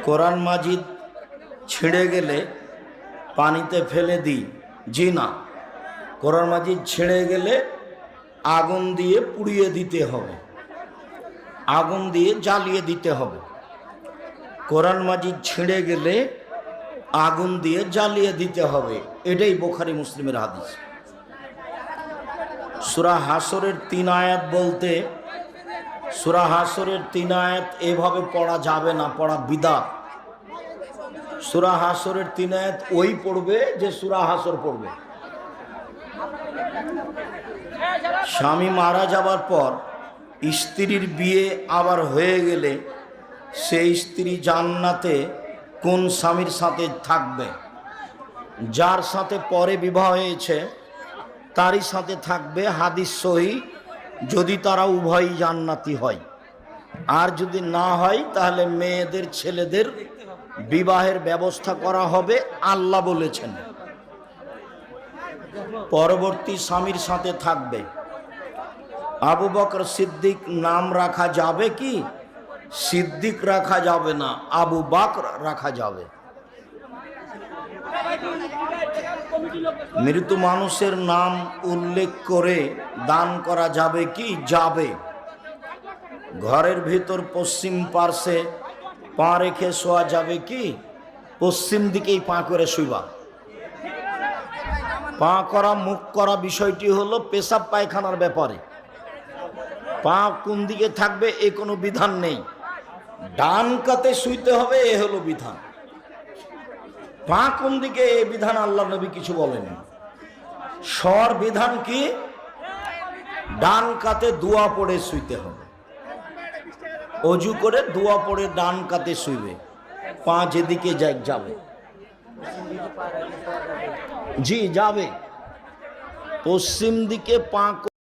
কোরআন মাজিদ ছিঁড়ে গেলে পানিতে ফেলে দিই? জি না, কোরআন মাজিদ ছিঁড়ে গেলে আগুন দিয়ে পুড়িয়ে দিতে হবে, আগুন দিয়ে জ্বালিয়ে দিতে হবে। কোরআন মাজিদ ছিঁড়ে গেলে আগুন দিয়ে জ্বালিয়ে দিতে হবে, এটাই বুখারী মুসলিমের হাদিস। সূরা হাসরের 3 আয়াত বলতে, সূরা হাসরের 3 আয়াত এভাবে পড়া যাবে না, পড়া বিদআত। সূরা হাসরের 3 আয়াত ওই পড়বে যে সূরা হাসর পড়বে। স্বামী মারা যাবার পর স্ত্রীর বিয়ে আবার হয়ে গেলে সেই স্ত্রী জান্নাতে কোন স্বামীর সাথে থাকবে? যার সাথে পরে বিবাহ হয়েছে তারই সাথে থাকবে, হাদিস সহিহ, যদি তারা উভয়ই জান্নাতি হয়। আর যদি না হয় তাহলে মেয়েদের ছেলেদের বিবাহের ব্যবস্থা করা হবে, আল্লাহ বলেছেন। পরবর্তী স্বামীর সাথে থাকবে। আবু বকর সিদ্দিক নাম রাখা যাবে কি? সিদ্দিক রাখা যাবে না, আবু বকর রাখা যাবে। মৃত মানুষের নাম উল্লেখ করে দান করা যাবে কি? যাবে। ঘরের ভিতর পশ্চিম পার্শ্বে পা রেখে শোয়া যাবে কি? পশ্চিম দিকেই পা করে শুইবা। পা করা মুখ করা বিষয়টি হলো পেশাব পায়খানার ব্যাপারে। পা কোন দিকে থাকবে এ কোনো বিধান নেই, ডান কাতে শুইতে হবে এ হলো বিধান। পা কোন দিকে এ বিধান আল্লাহ নবী কিছু বলেনি। স্বর বিধান কি? ডান কাতে দোয়া পড়ে শুইতে হবে, অজু করে দোয়া পড়ে ডান কাতে শুইবে, পা যেদিকে যাবে। জি যাবে, পশ্চিম দিকে পা